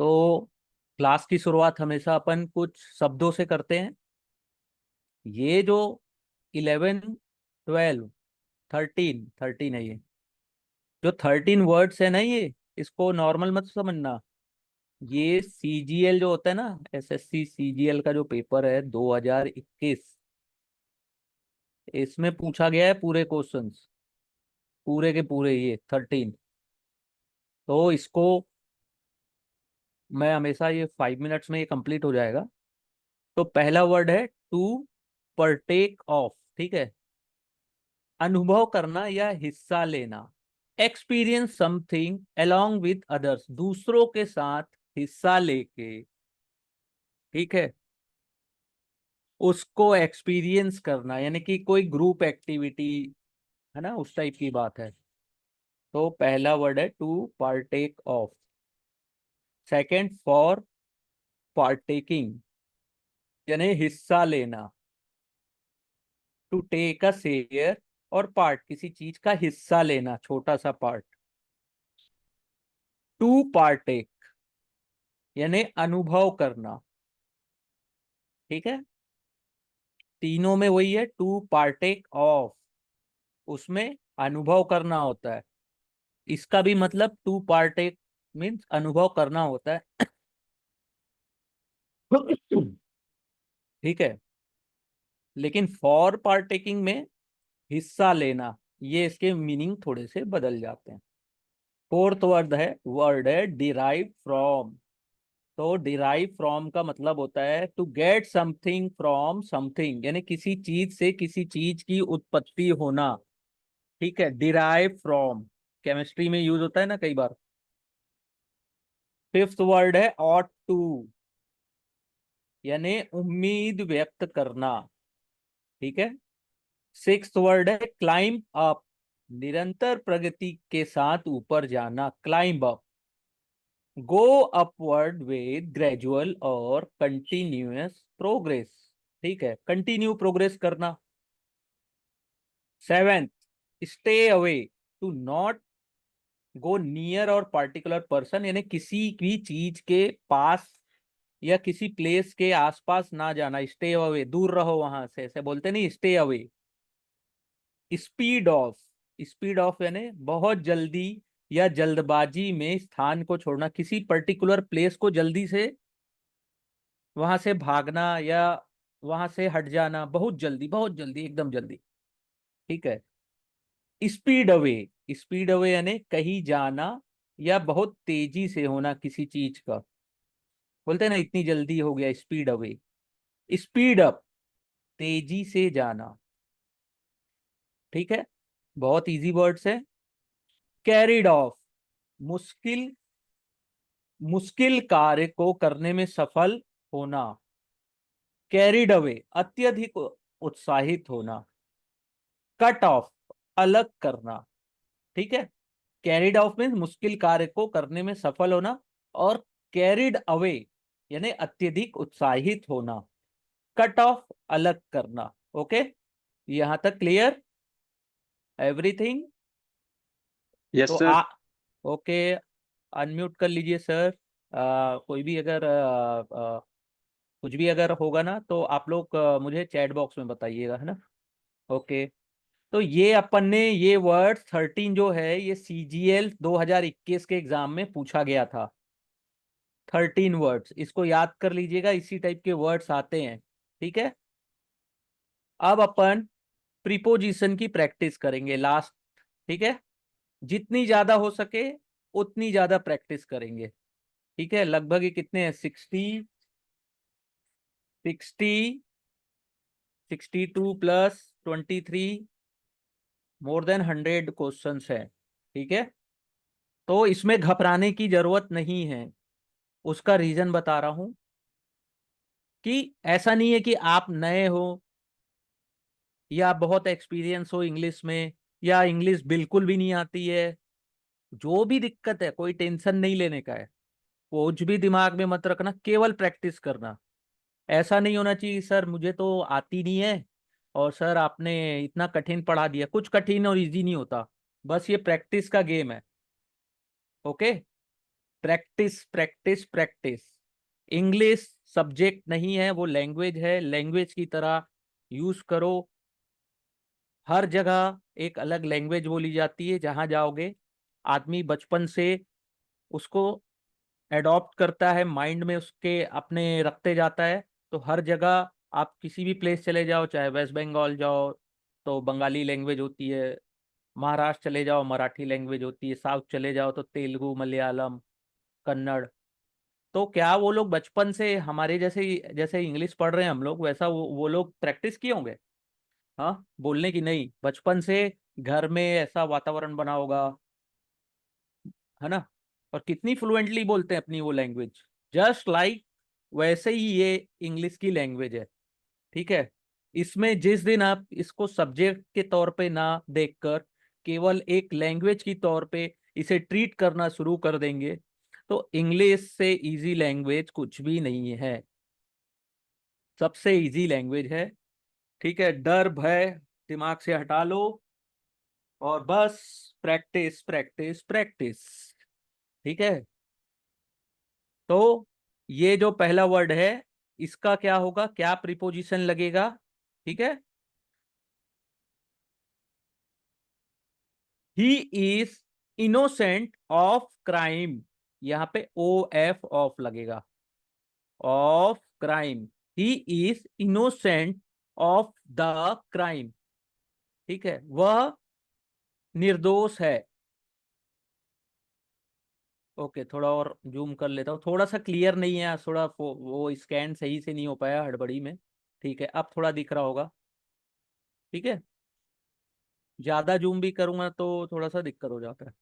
तो क्लास की शुरुआत हमेशा अपन कुछ शब्दों से करते हैं। ये जो 11, 12, 13 13 है, ये जो 13 वर्ड्स है ना, ये इसको नॉर्मल मत समझना। ये सीजीएल जो होता है ना, एसएससी सीजीएल का जो पेपर है 2021, इसमें पूछा गया है पूरे क्वेश्चंस, पूरे के पूरे ये 13। तो इसको मैं हमेशा, ये 5 मिनट्स में ये कंप्लीट हो जाएगा। तो पहला वर्ड है टू परटेक ऑफ, ठीक है। अनुभव करना या हिस्सा लेना। Experience something along with others, दूसरों के साथ हिस्सा लेके, ठीक है, उसको एक्सपीरियंस करना, यानी कि कोई ग्रुप एक्टिविटी है ना, उस टाइप की बात है। तो पहला वर्ड है to partake of. Second for partaking, यानी हिस्सा लेना। टू टेक अ शेयर और पार्ट, किसी चीज का हिस्सा लेना, छोटा सा पार्ट। टू पार्टेक यानी अनुभव करना, ठीक है। तीनों में वही है, टू पार्टेक ऑफ, उसमें अनुभव करना होता है। इसका भी मतलब टू पार्टेक मीन्स अनुभव करना होता है। ठीक है। लेकिन फॉर पार्टेकिंग में हिस्सा लेना, ये इसके मीनिंग थोड़े से बदल जाते हैं। फोर्थ वर्ड है डिराइव फ्रॉम। तो डिराइव फ्रॉम का मतलब होता है to get something from something, यानी किसी चीज से किसी चीज की उत्पत्ति होना, ठीक है। डिराइव फ्रॉम केमिस्ट्री में यूज होता है ना कई बार। फिफ्थ वर्ड है ऑट टू, यानी उम्मीद व्यक्त करना, ठीक है। सिक्स्थ वर्ड है क्लाइंब अप, निरंतर प्रगति के साथ ऊपर जाना, climb up. Go upward with gradual और कंटिन्यूअस प्रोग्रेस, ठीक है, कंटिन्यू प्रोग्रेस करना। Seventh, stay away, to not go near और पार्टिकुलर पर्सन, यानी किसी भी चीज के पास या किसी प्लेस के आसपास ना जाना, स्टे अवे, दूर रहो वहां से, ऐसे बोलते नहीं, stay away. Speed of, speed of यानी बहुत जल्दी या जल्दबाजी में स्थान को छोड़ना, किसी पर्टिकुलर प्लेस को जल्दी से वहां से भागना या वहां से हट जाना, बहुत जल्दी, बहुत जल्दी, एकदम जल्दी, ठीक है। स्पीड अवे, स्पीड अवे यानी कहीं जाना या बहुत तेजी से होना किसी चीज का, बोलते हैं ना इतनी जल्दी हो गया, स्पीड अवे। स्पीड अप, तेजी से जाना, ठीक है। बहुत इजी वर्ड्स है। कैरिड ऑफ, मुश्किल, मुश्किल कार्य को करने में सफल होना। कैरिड अवे, अत्यधिक उत्साहित होना। कट ऑफ, अलग करना, ठीक है। कैरिड ऑफ मीन्स मुश्किल कार्य को करने में सफल होना, और कैरिड अवे यानी अत्यधिक उत्साहित होना। कट ऑफ, अलग करना। ओके, यहां तक क्लियर एवरीथिंग। यस तो सर। ओके, अनम्यूट कर लीजिए सर। कोई भी अगर कुछ भी अगर होगा ना तो आप लोग मुझे चैट बॉक्स में बताइएगा, है ना। ओके। तो ये अपन ने ये वर्ड 13 जो है, ये सीजीएल 2021 के एग्जाम में पूछा गया था। 13 वर्ड्स, इसको याद कर लीजिएगा, इसी टाइप के वर्ड्स आते हैं, ठीक है। अब अपन प्रीपोजिशन की प्रैक्टिस करेंगे लास्ट, ठीक है। जितनी ज्यादा हो सके उतनी ज्यादा प्रैक्टिस करेंगे, ठीक है। लगभग ये कितने हैं, 60, 62 + 23, मोर देन 100 क्वेश्चंस है, ठीक है। तो इसमें घबराने की जरूरत नहीं है। उसका रीजन बता रहा हूं कि ऐसा नहीं है कि आप नए हो या बहुत एक्सपीरियंस हो इंग्लिश में, या इंग्लिश बिल्कुल भी नहीं आती है। जो भी दिक्कत है, कोई टेंशन नहीं लेने का है, कुछ भी दिमाग में मत रखना, केवल प्रैक्टिस करना। ऐसा नहीं होना चाहिए सर मुझे तो आती नहीं है, और सर आपने इतना कठिन पढ़ा दिया। कुछ कठिन और इजी नहीं होता, बस ये प्रैक्टिस का गेम है। Okay. Practice practice practice. English subject नहीं है, वो लैंग्वेज है, लैंग्वेज की तरह यूज करो। हर जगह एक अलग लैंग्वेज बोली जाती है, जहां जाओगे आदमी बचपन से उसको एडॉप्ट करता है, माइंड में उसके अपने रखते जाता है। तो हर जगह आप किसी भी प्लेस चले जाओ, चाहे वेस्ट बंगाल जाओ तो बंगाली लैंग्वेज होती है, महाराष्ट्र चले जाओ मराठी लैंग्वेज होती है, साउथ चले जाओ तो तेलुगु मलयालम कन्नड़। तो क्या वो लोग बचपन से हमारे जैसे इंग्लिश पढ़ रहे हैं हम लोग, वैसा वो लोग प्रैक्टिस किए होंगे? हाँ, बोलने की नहीं, बचपन से घर में ऐसा वातावरण बना होगा, है ना। और कितनी फ्लुएंटली बोलते हैं अपनी वो लैंग्वेज, जस्ट लाइक वैसे ही ये इंग्लिश की लैंग्वेज है। ठीक है। इसमें जिस दिन आप इसको सब्जेक्ट के तौर पे ना देखकर केवल एक लैंग्वेज की तौर पे इसे ट्रीट करना शुरू कर देंगे, तो इंग्लिश से इजी लैंग्वेज कुछ भी नहीं है। सबसे इजी लैंग्वेज है। ठीक है, डर भय दिमाग से हटा लो और बस प्रैक्टिस प्रैक्टिस प्रैक्टिस। ठीक है। तो ये जो पहला वर्ड है, इसका क्या होगा, क्या प्रीपोजिशन लगेगा? ठीक है। He is innocent of crime, यहाँ पे ओ एफ ऑफ लगेगा, of crime. He is innocent of the crime. ठीक है, वह निर्दोष है। ओके, थोड़ा और जूम कर लेता हूँ, थोड़ा सा क्लियर नहीं है, थोड़ा वो स्कैन सही से नहीं हो पाया हड़बड़ी में। ठीक है, अब थोड़ा दिख रहा होगा। ठीक है, ज्यादा जूम भी करूंगा तो थोड़ा सा दिक्कत हो जाता है।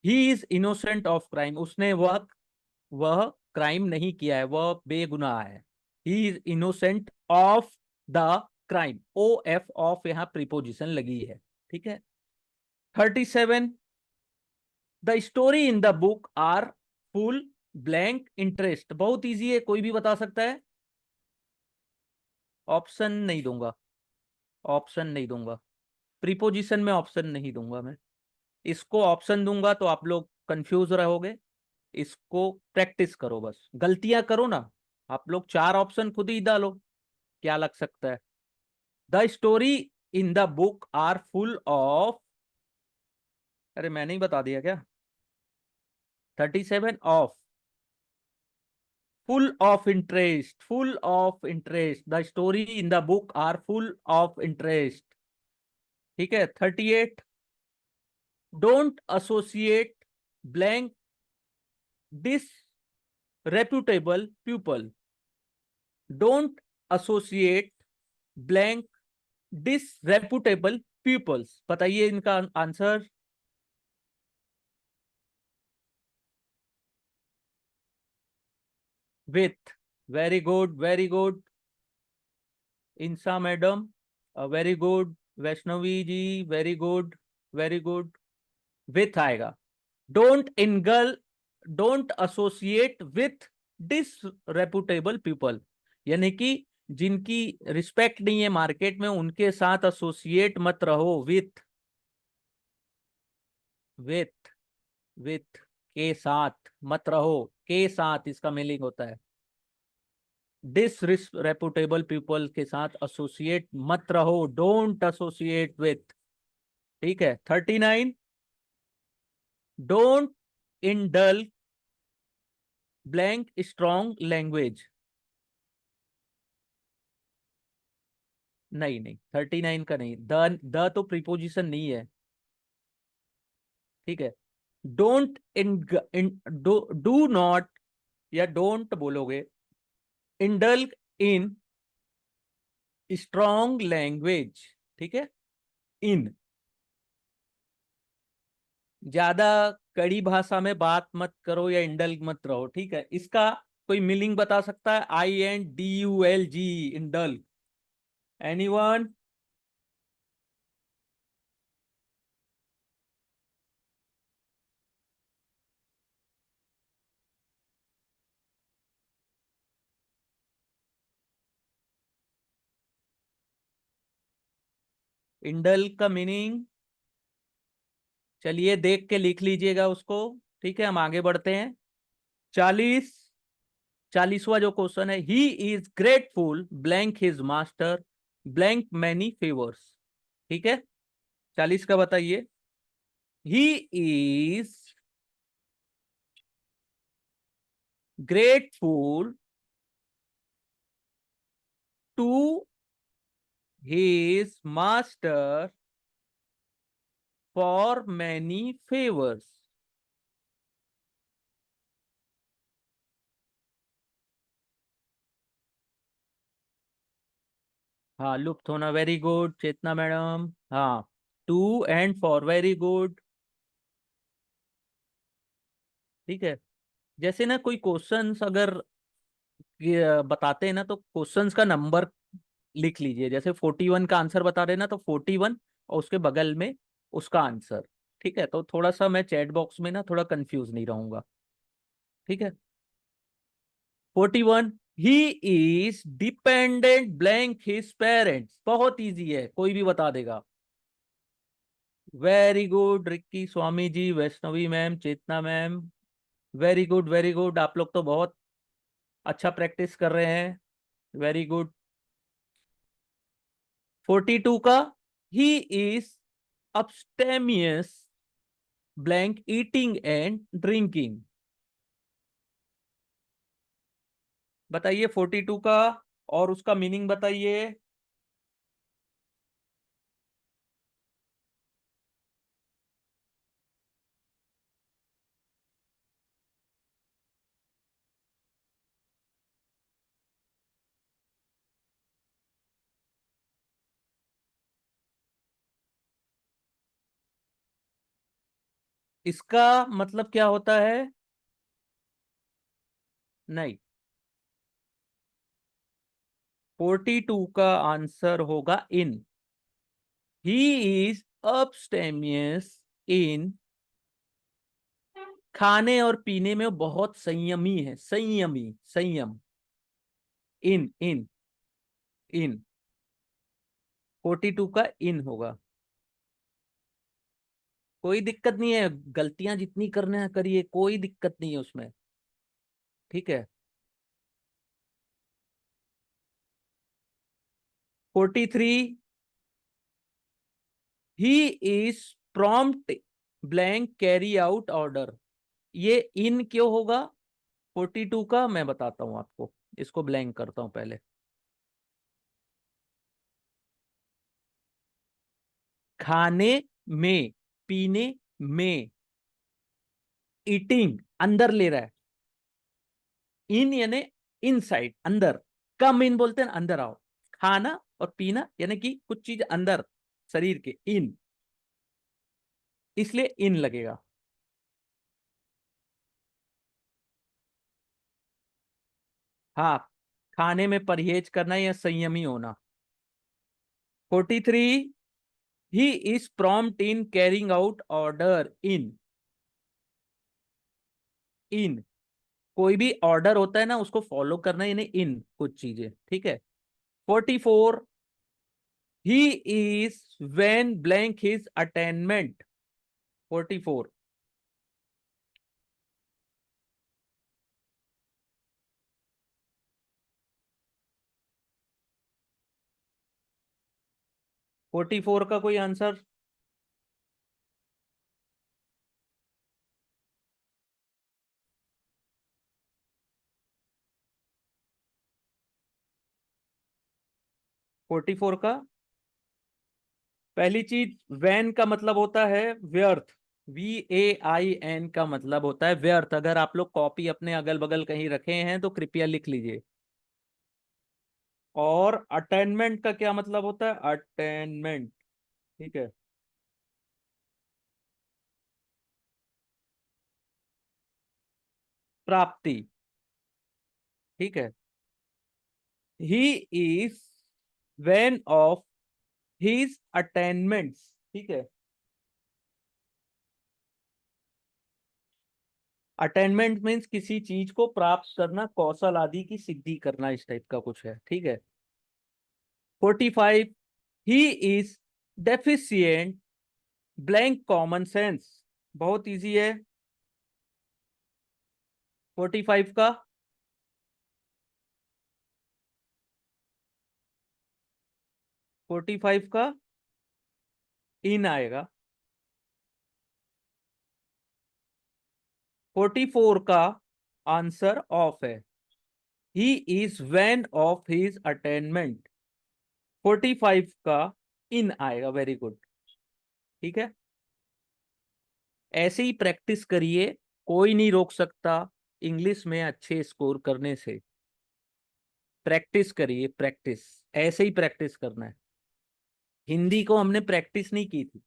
He is innocent of crime, उसने वह क्राइम नहीं किया है, वह बेगुनाह है। He is innocent of the crime, O F of यहाँ प्रीपोजिशन लगी है। ठीक है। 37, the story in the book are full blank interest, बहुत इजी है, कोई भी बता सकता है। ऑप्शन नहीं दूंगा, ऑप्शन नहीं दूंगा, प्रीपोजिशन में ऑप्शन नहीं दूंगा मैं। इसको ऑप्शन दूंगा तो आप लोग कंफ्यूज रहोगे। इसको प्रैक्टिस करो, बस गलतियां करो ना। आप लोग चार ऑप्शन खुद ही डालो, क्या लग सकता है। The story in the book are full of, अरे मैंने ही बता दिया क्या? 37 of, full of interest, full of interest, the story in the book are full of interest. ठीक है। 38, don't associate blank disreputable pupil, don't associate blank disreputable pupils, बताइए इनका answer. With, very good very good. Insa madam very good, Vaishnavi ji very good, very good. With good. Don't इनगल, don't associate with disreputable people, यानी कि जिनकी respect नहीं है market में, उनके साथ एसोसिएट मत रहो। विथ, विथ, विथ, के साथ मत रहो, के साथ इसका मीनिंग होता है। डिसरेपुटेबल पीपल के साथ एसोसिएट मत रहो, डोंट एसोसिएट विथ। ठीक है। 39, डोंट इंडल ब्लैंक स्ट्रॉन्ग लैंग्वेज, नहीं नहीं, 39 का नहीं, द तो प्रीपोजिशन नहीं है। ठीक है। डोंट इन डू नॉट, या डोंट बोलोगे, इंडल्ग इन स्ट्रॉन्ग लैंग्वेज। ठीक है। इन, ज्यादा कड़ी भाषा में बात मत करो या इंडल्ग मत रहो। ठीक है, इसका कोई मीनिंग बता सकता है? INDULG, इंडल्ग, anyone? इंडल्ग का मीनिंग, चलिए देख के लिख लीजिएगा उसको। ठीक है, हम आगे बढ़ते हैं। 40वां जो क्वेश्चन है, he is grateful blank his master blank many favours. ठीक है, 40 का बताइए। He is grateful to his master for many favours. हाँ, लुप्त होना, वेरी गुड चेतना मैडम। हाँ, to and for, very good. ठीक है, जैसे ना कोई क्वेश्चंस अगर ये बताते हैं ना, तो क्वेश्चंस का नंबर लिख लीजिए। जैसे 41 का आंसर बता रहे हैं ना, तो 41 और उसके बगल में उसका आंसर। ठीक है, तो थोड़ा सा मैं चैट बॉक्स में ना थोड़ा कंफ्यूज नहीं रहूंगा। ठीक है, 41, he is dependent blank his parents. बहुत इजी है, कोई भी बता देगा। Very good Rikki Swami ji, Vaishnavi ma'am, Chetna ma'am, very good very good. आप लोग तो बहुत अच्छा प्रैक्टिस कर रहे हैं, वेरी गुड। 42 का, he is abstemious blank eating and drinking. बताइए 42 का और उसका मीनिंग बताइए। इसका मतलब क्या होता है? नहीं, 42 का आंसर होगा इन। ही इज abstemious इन, खाने और पीने में वो बहुत संयमी है, संयमी, संयम। इन इन इन, 42 का इन होगा। कोई दिक्कत नहीं है, गलतियां जितनी करने हैं करिए, कोई दिक्कत नहीं है उसमें। ठीक है, 43, he is prompt blank carry out order. ये इन क्यों होगा 42 का, मैं बताता हूं आपको। इसको ब्लैंक करता हूं पहले। खाने में, पीने में, ईटिंग अंदर ले रहा है, इन यानी इनसाइड, अंदर। कम इन बोलते हैं ना, अंदर आओ। खाना और पीना यानी कि कुछ चीज अंदर शरीर के, इन, इसलिए इन लगेगा। हाँ, खाने में परहेज करना या संयमी होना। 43, he is prompt in carrying out order in. In, कोई भी ऑर्डर होता है ना, उसको फॉलो करना, यानी इन कुछ चीजें। ठीक है, 44, he is when blank his attainment. 44, 44 का कोई आंसर? 44 का पहली चीज, वैन का मतलब होता है व्यर्थ। VAIN का मतलब होता है व्यर्थ। अगर आप लोग कॉपी अपने अगल बगल कहीं रखे हैं तो कृपया लिख लीजिए। और अटेनमेंट का क्या मतलब होता है? अटेनमेंट। ठीक है, प्राप्ति। ठीक है, he is when of his attainments. ठीक है, अटेनमेंट मीन्स किसी चीज को प्राप्त करना, कौशल आदि की सिद्धि करना, इस टाइप का कुछ है। ठीक है, 45, he is deficient blank common sense. बहुत इजी है। 45 का 45 का इन आएगा। 44 का आंसर ऑफ है। He is when of his attainment. 45 का इन आएगा। Very good. ठीक है, ऐसे ही प्रैक्टिस करिए, कोई नहीं रोक सकता इंग्लिश में अच्छे स्कोर करने से। प्रैक्टिस करिए, प्रैक्टिस, ऐसे ही प्रैक्टिस करना है। हिंदी को हमने प्रैक्टिस नहीं की थी,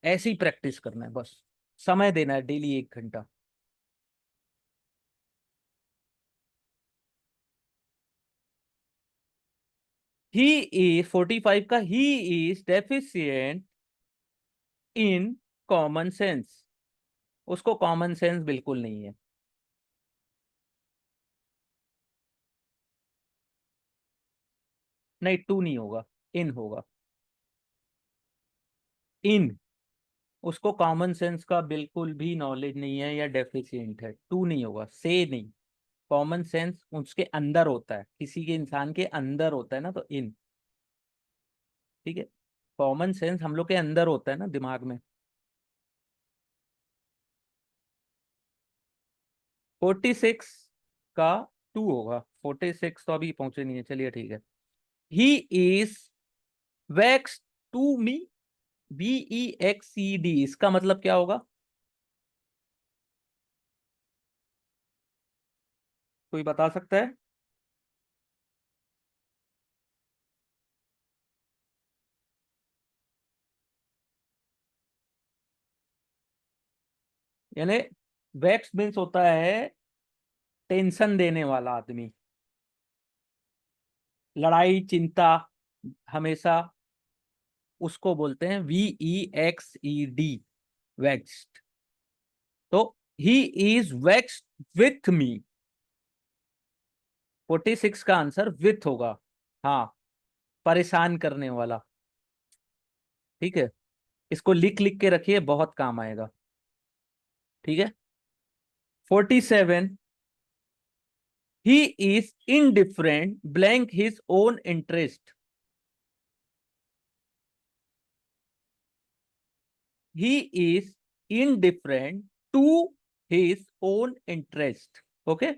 ऐसे ही प्रैक्टिस करना है बस। समय देना है डेली 1 घंटा। ही इज 45 का he is deficient in common sense. उसको कॉमन सेंस बिल्कुल नहीं है। नहीं, टू नहीं होगा, इन होगा। इन, उसको कॉमन सेंस का बिल्कुल भी नॉलेज नहीं है या डेफिशिएंट है। टू नहीं होगा, से नहीं। कॉमन सेंस उसके अंदर होता है, किसी के इंसान के अंदर होता है ना, तो इन। ठीक है, कॉमन सेंस हम लोग के अंदर होता है ना, दिमाग में। 46 का टू होगा। 46 तो अभी पहुंचे नहीं है, चलिए ठीक है। He is vexed to me. VEXCD, इसका मतलब क्या होगा? कोई बता सकता है? यानी वैक्स मीन्स होता है टेंशन देने वाला आदमी, लड़ाई चिंता हमेशा, उसको बोलते हैं VEXED, वैक्स्ड। तो he is vaxxed with me. 46 का आंसर विथ होगा। हाँ, परेशान करने वाला। ठीक है, इसको लिख लिख के रखिए, बहुत काम आएगा। ठीक है। 47, he is indifferent blank his own interest. He is indifferent to his own interest. Okay.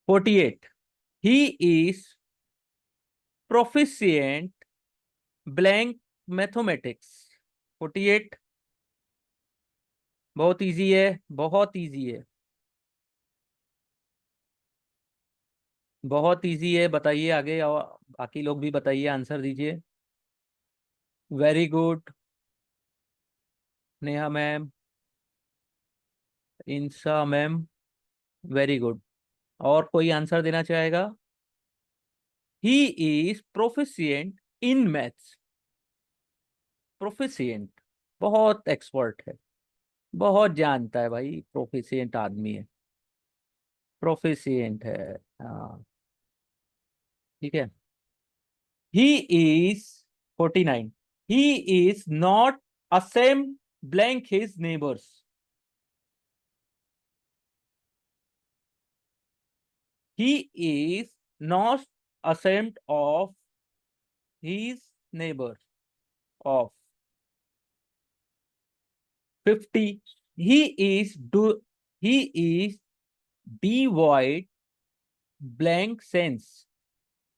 48, he is proficient blank mathematics. 48, बहुत इजी है, बहुत इजी है, बहुत इजी है। बताइए आगे, और बाकी लोग भी बताइए, आंसर दीजिए। Very good. Neha ma'am, Insa ma'am, very good. और कोई आंसर देना चाहेगा? He is proficient in maths. Proficient, बहुत एक्सपर्ट है, बहुत जानता है भाई, प्रोफिशिएंट आदमी है, प्रोफिशिएंट है। हाँ, ठीक है। He is 49, he is not ashamed blank his neighbours. He is not ashamed of his neighbour of. 50, he is डू he is devoid blank sense.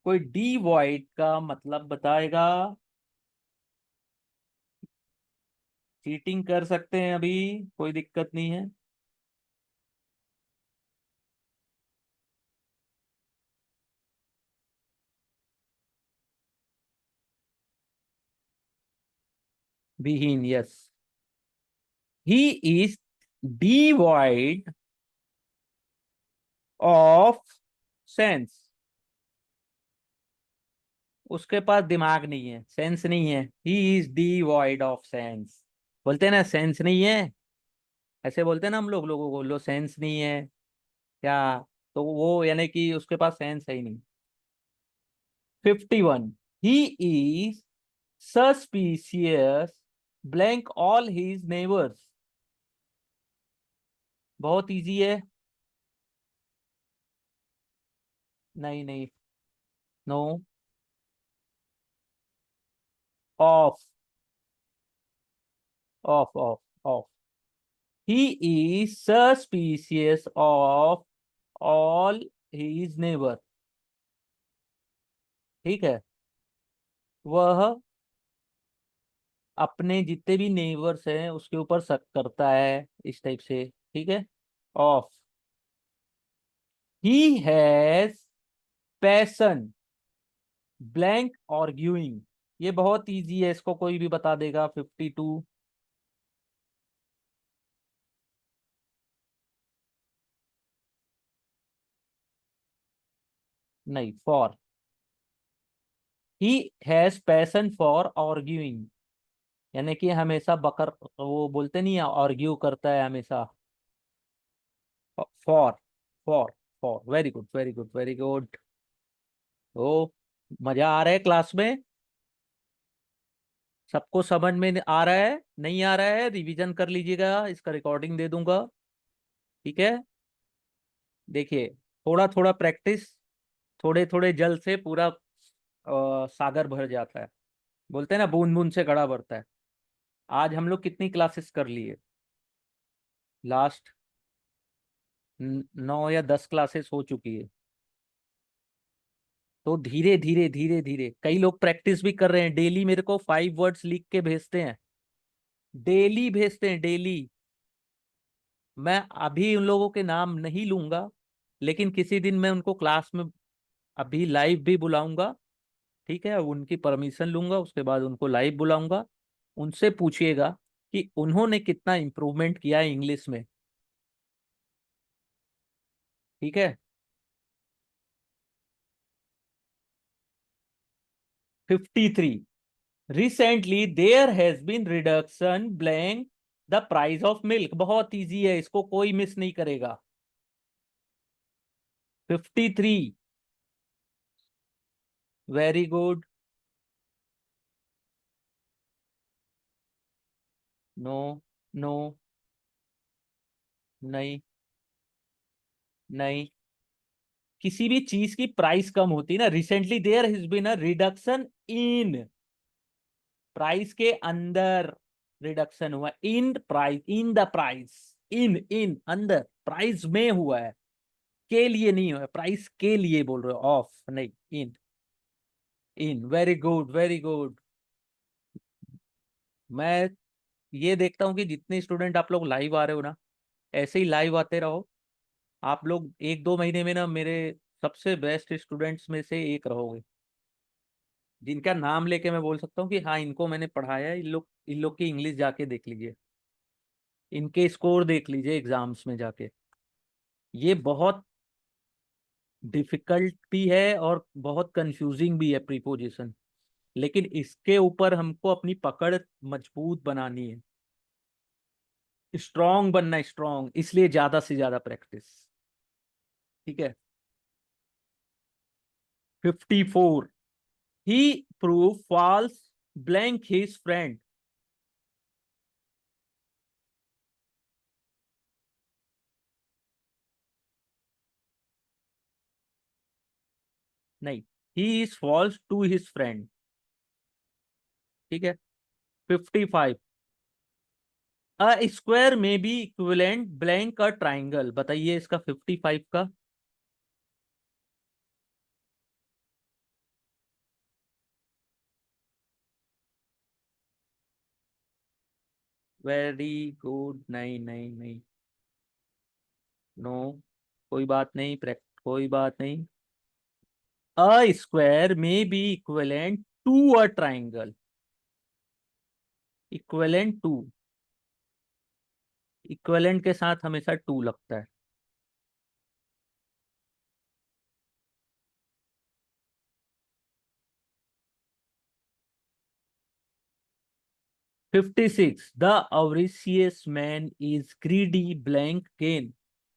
कोई डिवॉइड का मतलब बताएगा? चीटिंग कर सकते हैं अभी, कोई दिक्कत नहीं है। विहीन, yes. He is devoid of sense. उसके पास दिमाग नहीं है, सेंस नहीं है। He is devoid of sense. बोलते हैं ना सेंस नहीं है, ऐसे बोलते हैं ना हम लोग, लोगों को लो सेंस नहीं है क्या, तो वो यानी कि उसके पास सेंस है ही नहीं। 51, he is suspicious blank all his neighbours. बहुत इजी है। नहीं नहीं। No. Of of of of. He is suspicious of all his neighbour. ठीक है। वह अपने जितने भी नेबर्स हैं उसके ऊपर शक करता है, इस टाइप से। ठीक है। Of. He has passion blank arguing. ये बहुत इजी है, इसको कोई भी बता देगा। 52। नहीं, for. He has passion for arguing, यानी कि हमेशा बकर, वो बोलते नहीं है, आर्ग्यू करता है हमेशा। For for for. Very good very good very good. ओ, मजा आ रहा है क्लास में? सबको समझ में आ रहा है? नहीं आ रहा है, रिवीजन कर लीजिएगा, इसका रिकॉर्डिंग दे दूंगा। ठीक है। देखिए, थोड़ा थोड़ा प्रैक्टिस, थोड़े थोड़े जल से पूरा सागर भर जाता है। बोलते हैं ना, बूंद बूंद से घड़ा भरता है। आज हम लोग कितनी क्लासेस कर लिए? लास्ट 9 या 10 क्लासेस हो चुकी है। तो धीरे धीरे धीरे धीरे, कई लोग प्रैक्टिस भी कर रहे हैं, डेली मेरे को 5 वर्ड्स लिख के भेजते हैं। डेली भेजते हैं, डेली। मैं अभी उन लोगों के नाम नहीं लूंगा, लेकिन किसी दिन मैं उनको क्लास में अभी लाइव भी बुलाऊंगा। ठीक है, उनकी परमिशन लूंगा, उसके बाद उनको लाइव बुलाऊंगा। उनसे पूछिएगा कि उन्होंने कितना इम्प्रूवमेंट किया है इंग्लिश में। ठीक है। 53। Recently there has been reduction blank the price of milk. बहुत इजी है, इसको कोई मिस नहीं करेगा। 53। Very good. नो। नो। नहीं नहीं। किसी भी चीज की प्राइस कम होती है ना, recently there has been a reduction in, price के अंदर रिडक्शन हुआ, in price, in the price. In अंदर, प्राइस में हुआ है, के लिए नहीं हुआ, प्राइस के लिए बोल रहे हो, ऑफ नहीं, in. In. Very good very good. मैं ये देखता हूँ कि जितने स्टूडेंट आप लोग लाइव आ रहे हो ना, ऐसे ही लाइव आते रहो। आप लोग 1-2 महीने में ना मेरे सबसे बेस्ट स्टूडेंट्स में से एक रहोगे, जिनका नाम लेके मैं बोल सकता हूँ कि हाँ, इनको मैंने पढ़ाया है। इन लोग की इंग्लिश जाके देख लीजिए, इनके स्कोर देख लीजिए एग्जाम्स में जाके। ये बहुत डिफिकल्ट भी है और बहुत कंफ्यूजिंग भी है प्रीपोजिशन, लेकिन इसके ऊपर हमको अपनी पकड़ मजबूत बनानी है, स्ट्रांग बनना है, स्ट्रांग, इसलिए ज्यादा से ज्यादा प्रैक्टिस। ठीक है। 54। He prove false blank his friend. नहीं, he is false to his friend. ठीक है। 55। A square may be equivalent blank a triangle. बताइए इसका 55 का। Very good. नहीं नहीं नहीं। नो। कोई बात नहीं, कोई बात नहीं। A square may be equivalent to a triangle. Equivalent to, equivalent के साथ हमेशा टू लगता है। 56। The avaricious man is greedy blank gain.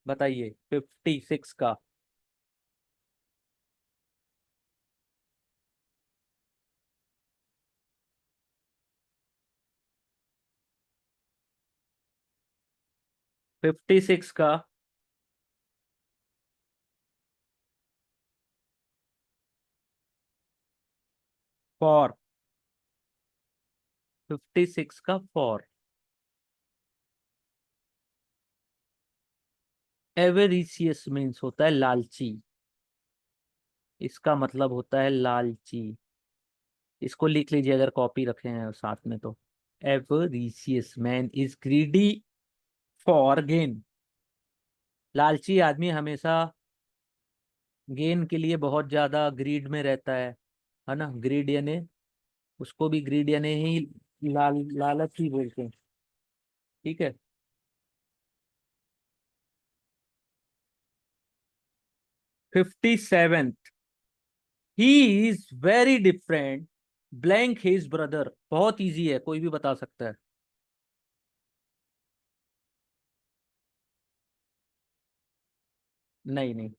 बताइए 56 का। 56 का फॉर। 56 का फॉर। एवेरिशियस मीन्स होता है लालची। इसका मतलब होता है लालची। इसको लिख लीजिए अगर कॉपी रखे हैं साथ में तो। Avaricious man is greedy for gain. लालची आदमी हमेशा गेन के लिए बहुत ज्यादा ग्रीड में रहता है ना। ग्रीड यानी, उसको भी ग्रीड यानी ही लालच ही बोलते हैं। ठीक है। 57th, he is very different blank his brother. बहुत इजी है, कोई भी बता सकता है। नहीं नहीं।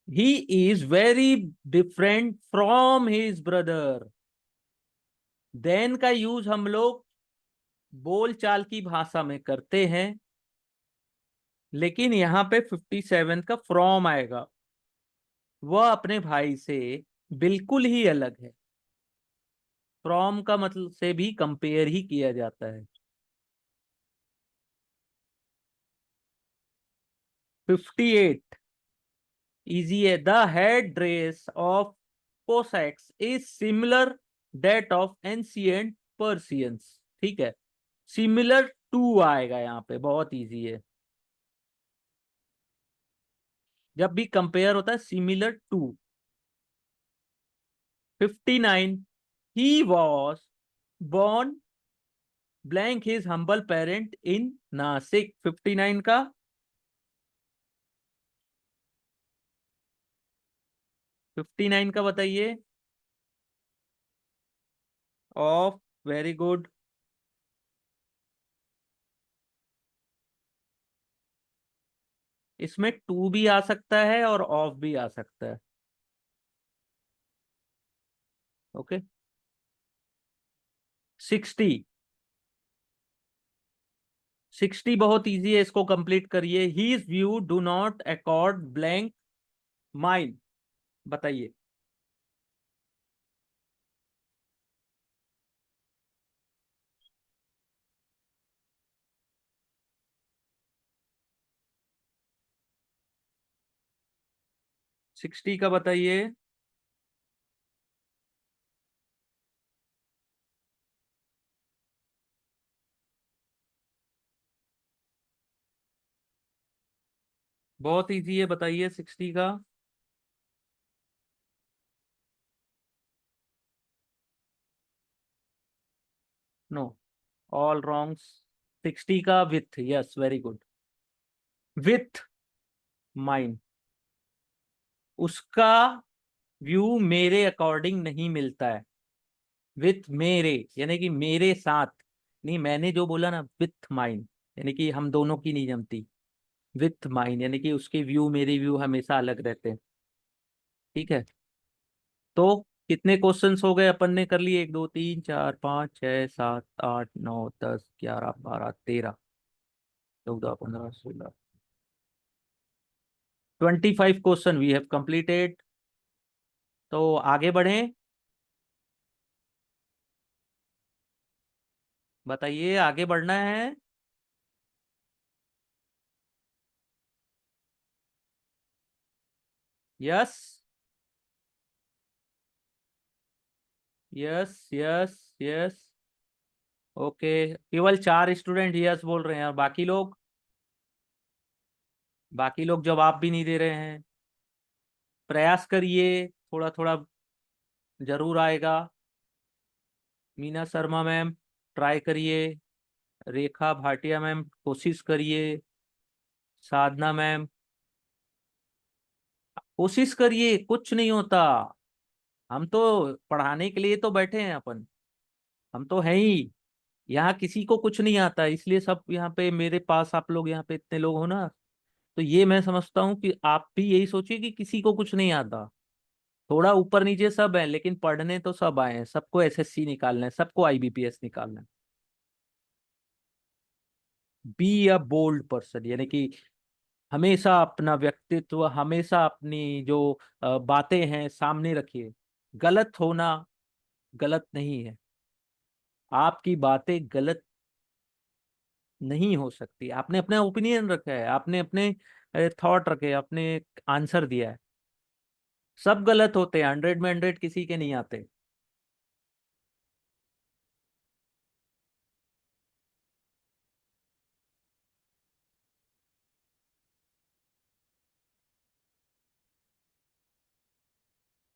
He is very different from his brother. Then का यूज हम लोग बोल चाल की भाषा में करते हैं, लेकिन यहाँ पे 57 का फ्रॉम आएगा। वह अपने भाई से बिल्कुल ही अलग है। फ्रॉम का मतलब से भी कंपेयर ही किया जाता है। 58 इजी है। The head dress of Cossacks is similar that of ancient पर्सियंस। ठीक है। सिमिलर टू आएगा यहाँ पे, बहुत इजी है। जब भी कंपेयर होता है similar to. 59, he was born blank his humble parent in Nashik. 59 का 59 का बताइए। ऑफ। Very good. इसमें टू भी आ सकता है और ऑफ भी आ सकता है। ओके। 60। 60 बहुत इजी है, इसको कंप्लीट करिए। His view do not accord blank mind. बताइए। 60 का बताइए। बहुत इजी है, बताइए 60 का। No, all wrong. 60 का with, yes very good. With mind. उसका व्यू मेरे अकॉर्डिंग नहीं मिलता है। विथ मेरे यानी कि मेरे साथ। नहीं, मैंने जो बोला ना विथ माइंड, यानी कि हम दोनों की नहीं जमती। विथ माइंड यानी कि उसके व्यू मेरे व्यू हमेशा अलग रहते हैं। ठीक है। तो कितने क्वेश्चंस हो गए अपन ने कर लिए? 1 2 3 4 5 6 7 8 9 10 11 12 13 14 15 16 25 क्वेश्चन वी हैव कंप्लीटेड। तो आगे बढ़ें। बताइए, आगे बढ़ना है। Yes yes yes yes. Okay, केवल 4 स्टूडेंट यस बोल रहे हैं और बाकी लोग जवाब भी नहीं दे रहे हैं। प्रयास करिए, थोड़ा थोड़ा जरूर आएगा। मीना शर्मा मैम ट्राई करिए। रेखा भाटिया मैम कोशिश करिए। साधना मैम कोशिश करिए, कुछ नहीं होता। हम तो पढ़ाने के लिए तो बैठे हैं अपन। हम तो हैं ही। यहाँ किसी को कुछ नहीं आता, इसलिए सब यहाँ पे मेरे पास आप लोग यहाँ पे इतने लोग हो ना। तो ये मैं समझता हूँ कि आप भी यही सोचिए कि किसी को कुछ नहीं आता। थोड़ा ऊपर नीचे सब है, लेकिन पढ़ने तो सब आए हैं। सबको एसएससी निकालना है, सबको आईबीपीएस निकालना है। बी अ बोल्ड पर्सन, यानी कि हमेशा अपना व्यक्तित्व, हमेशा अपनी जो बातें हैं सामने रखिए। गलत होना गलत नहीं है, आपकी बातें गलत नहीं हो सकती। आपने अपने ओपिनियन रखा है, आपने अपने थॉट रखे, आपने आंसर दिया है। सब गलत होते हैं, 100 में 100 किसी के नहीं आते।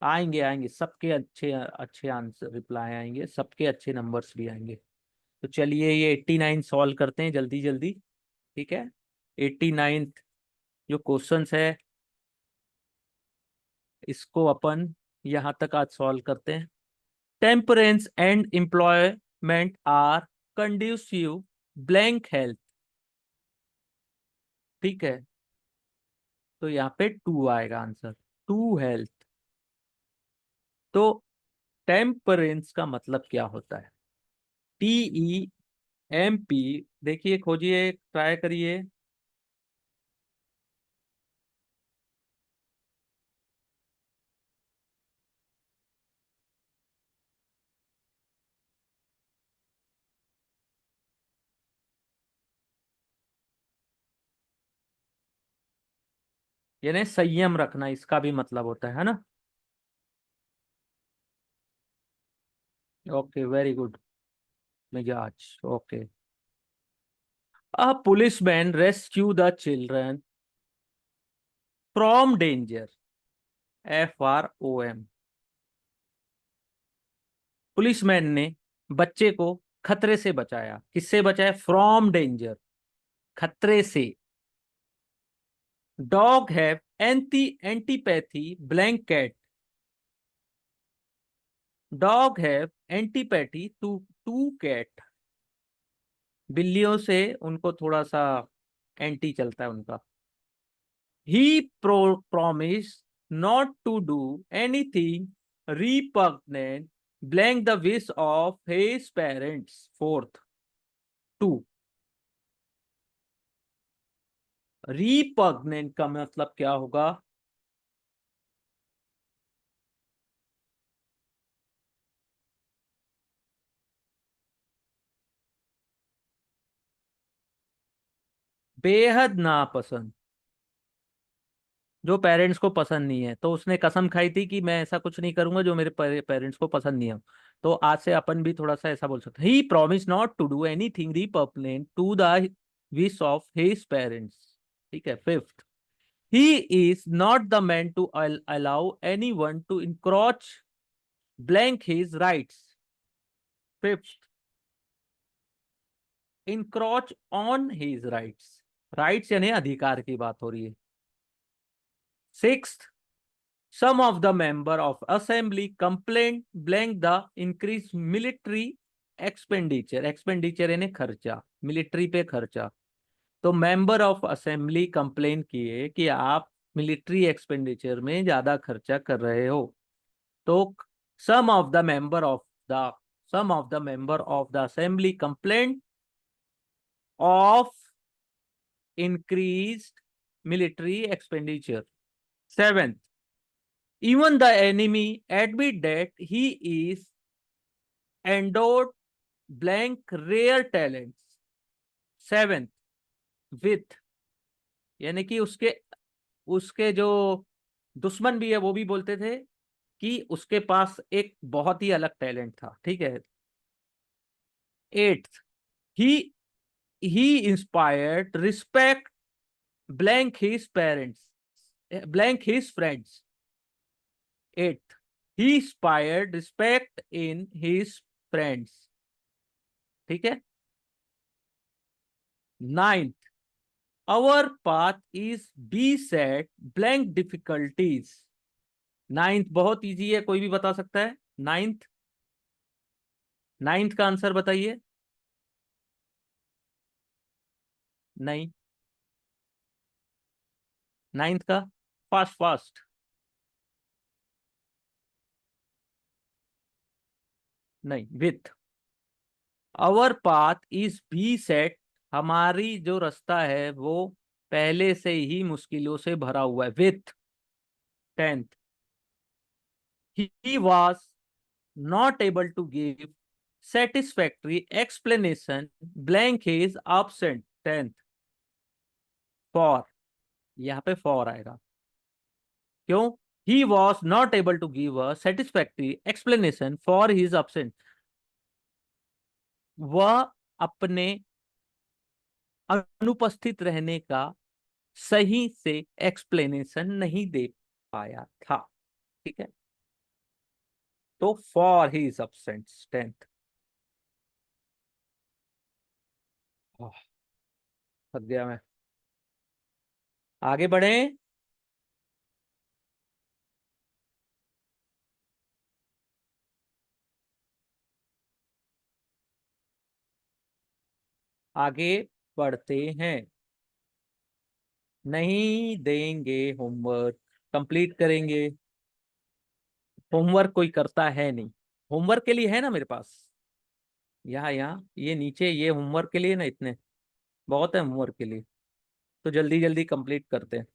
आएंगे आएंगे, सबके अच्छे अच्छे आंसर रिप्लाई आएंगे, सबके अच्छे नंबर्स भी आएंगे। तो चलिए ये 89 सॉल्व करते हैं जल्दी जल्दी। ठीक है, 89th जो क्वेश्चंस है इसको अपन यहाँ तक आज सॉल्व करते हैं। Temperance and employment are conducive blank health. ठीक है, तो यहाँ पे टू आएगा आंसर, टू हेल्थ। तो टेम्परेंस का मतलब क्या होता है? TEMP, देखिए खोजिए, ट्राई करिए। यानी संयम रखना, इसका भी मतलब होता है ना। Okay, very good. मिजाज, okay. A policeman rescue the children from danger, FROM। Policeman ने बच्चे को खतरे से बचाया। किससे बचाया? फ्रॉम डेंजर, खतरे से। Dog have antipathy blank cat. Dog have antipathy to cat. बिल्लियों से उनको थोड़ा सा एंटी चलता है उनका। He promised not to do anything repugnant, blank the wish of his parents. Fourth, two. Repugnant का मतलब क्या होगा? बेहद नापसंद, जो पेरेंट्स को पसंद नहीं है। तो उसने कसम खाई थी कि मैं ऐसा कुछ नहीं करूंगा जो मेरे पेरेंट्स को पसंद नहीं है। तो आज से अपन भी थोड़ा सा ऐसा बोल सकते हैं, he promise not to do anything repugnant to the wish of his parents. ठीक है, fifth, he is not the man to allow anyone to encroach blank his rights. Fifth, encroach on his rights, rights यानी अधिकार की बात हो रही है। Sixth, some of the member of assembly complained blank the increased military expenditure, expenditure यानी खर्चा, military पे खर्चा। तो मेंबर ऑफ असेंबली कंप्लेन किए कि आप मिलिट्री एक्सपेंडिचर में ज्यादा खर्चा कर रहे हो। तो some of the member of the some of the member of the assembly complained of increased military expenditure. Seventh, even the enemy admit that he is endowed blank rare talents. Seventh, with, यानी कि उसके उसके जो दुश्मन भी है वो भी बोलते थे कि उसके पास एक बहुत ही अलग टैलेंट था। ठीक है। Eighth, he he inspired respect blank his parents, blank his friends. Eighth, he inspired respect in his friends। ठीक है। Ninth, our path is beset blank difficulties। Ninth बहुत इजी है, कोई भी बता सकता है। नाइन्थ, नाइन्थ का आंसर बताइए। नहीं, नाइन्थ का, फास्ट फास्ट। नहीं, with. Our path is beset, हमारी जो रास्ता है वो पहले से ही मुश्किलों से भरा हुआ है। With 10th, he was not able to give satisfactory explanation blank his absent 10th। for, यहाँ पे for आएगा। क्यों? he was not able to give a satisfactory explanation for his absent। वह अपने अनुपस्थित रहने का सही से एक्सप्लेनेशन नहीं दे पाया था। ठीक है, तो फॉर हिज absence 10th। थक गया मैं। आगे बढ़े। आगे बढ़ते हैं। नहीं देंगे होमवर्क, कंप्लीट करेंगे। होमवर्क कोई करता है नहीं। होमवर्क के लिए है ना मेरे पास, यहाँ ये नीचे, ये होमवर्क के लिए ना, इतने बहुत है होमवर्क के लिए। तो जल्दी जल्दी कंप्लीट करते हैं।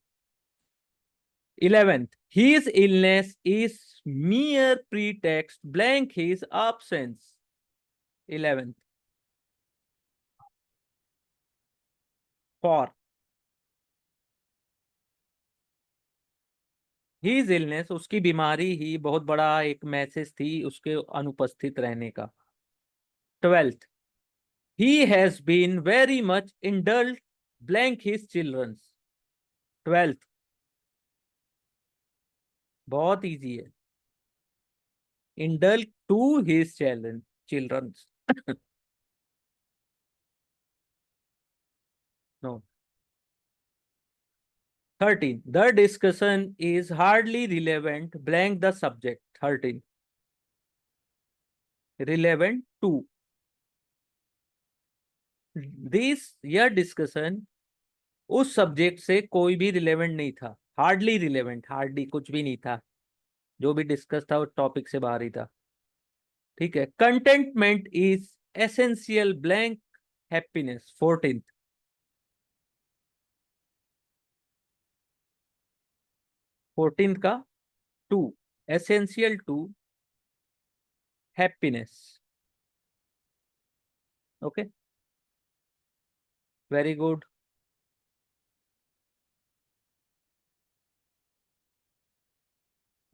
11th, his illness is mere pretext blank his absence। 11th, for his illness, उसकी बीमारी ही बहुत बड़ा एक मैसेज थी उसके अनुपस्थित रहने का। 12th, he has been very much indulged blank his children's। 12th, बहुत इजी है। indulge to his children's। no। 13, the discussion is hardly relevant blank the subject। 13, relevant to this, यह डिस्कशन उस सब्जेक्ट से कोई भी रिलेवेंट नहीं था। Hardly relevant, hardly कुछ भी नहीं था, जो भी डिस्कस था वो टॉपिक से बाहर ही था। ठीक है, contentment is essential blank happiness. 14th, 14th का to, essential to happiness. Okay, very good.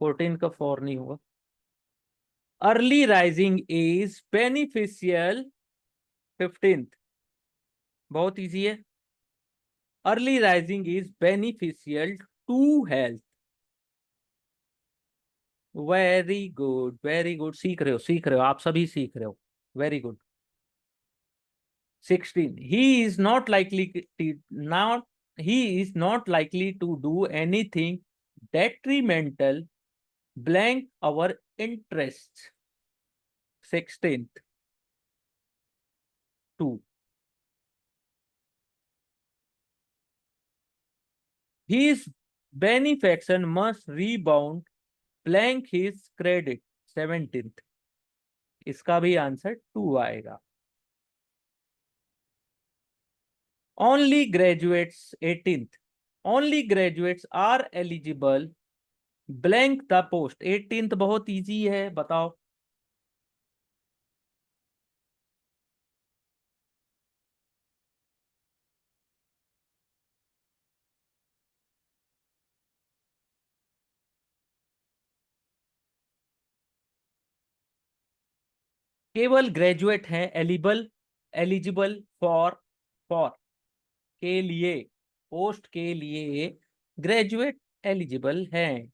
14 का फॉर नहीं होगा। Early rising is beneficial. 15th, बहुत इजी है। Early rising is beneficial to health. Very good, very good, सीख रहे हो, सीख रहे हो, आप सभी सीख रहे हो। Very good. 16, he is not likely not he is not likely to do anything detrimental blank our interests। 16th, 2, his benefaction must rebound blank his credit। 17th, इसका भी आंसर 2 आएगा। only graduates। 18th, only graduates are eligible blank the post. 18th बहुत easy है, बताओ। केवल graduate हैं eligible, eligible for के लिए, पोस्ट के लिए ग्रेजुएट एलिजिबल हैं।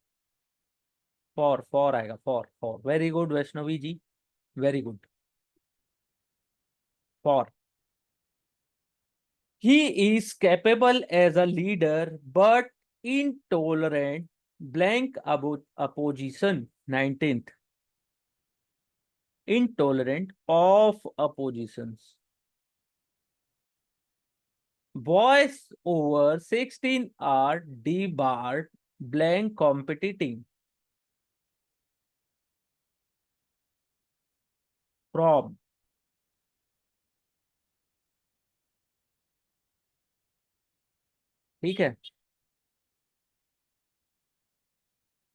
फॉर आएगा, for. Very good Vaishnavi ji, very good. For, he is capable as a leader but intolerant blank opposition। 19th, intolerant of oppositions। boys over 16 are debarred blank competing from। ठीक है,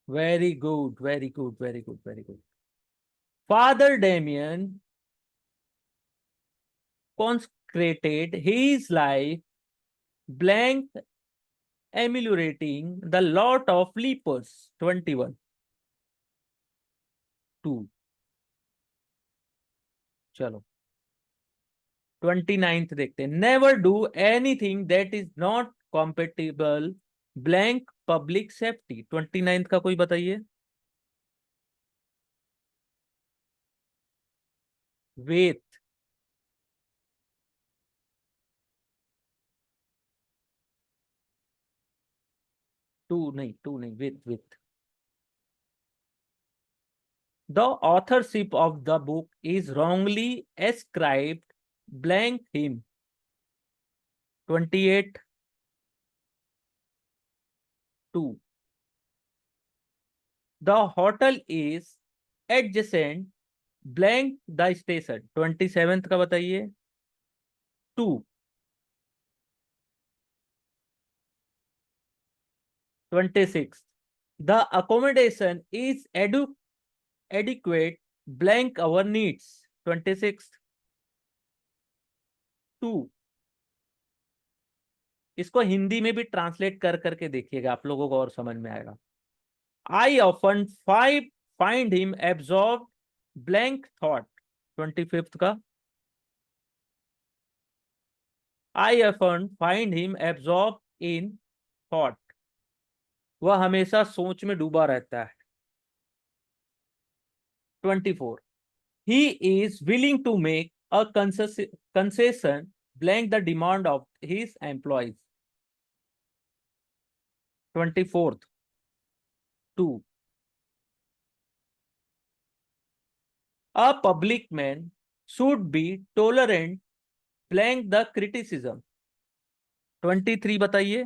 very good very good very good very good. Father Damien consecrated his life blank ameliorating the lot of lepers 21 2। चलो 29th देखते हैं। Never do anything that is not compatible blank public safety 29th का कोई बताइए। Width, to नहीं, with. The authorship of the book is wrongly ascribed blank him 28 2। The hotel is adjacent blank the station 27th का बताइए। 2। 26 the accommodation is adequate blank our needs 26। 2। इसको हिंदी में भी translate कर करके देखिएगा, आप लोगों को और समझ में आएगा। I often find him absorb blank thought 25th का। I often find him absorb in thought, वह हमेशा सोच में डूबा रहता है। 24 he is willing to make a concession blank the demand of his employees 24th। 2 a public man should be tolerant blank the criticism 23 बताइए।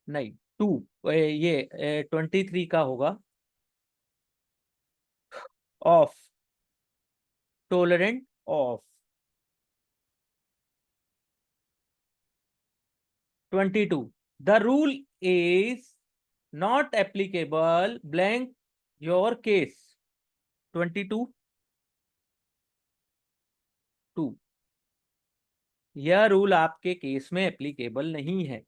नहीं, 2 ये 23 का होगा of, tolerant of. 22 the rule is not applicable blank your case 22 2 यह rule आपके case में applicable नहीं है।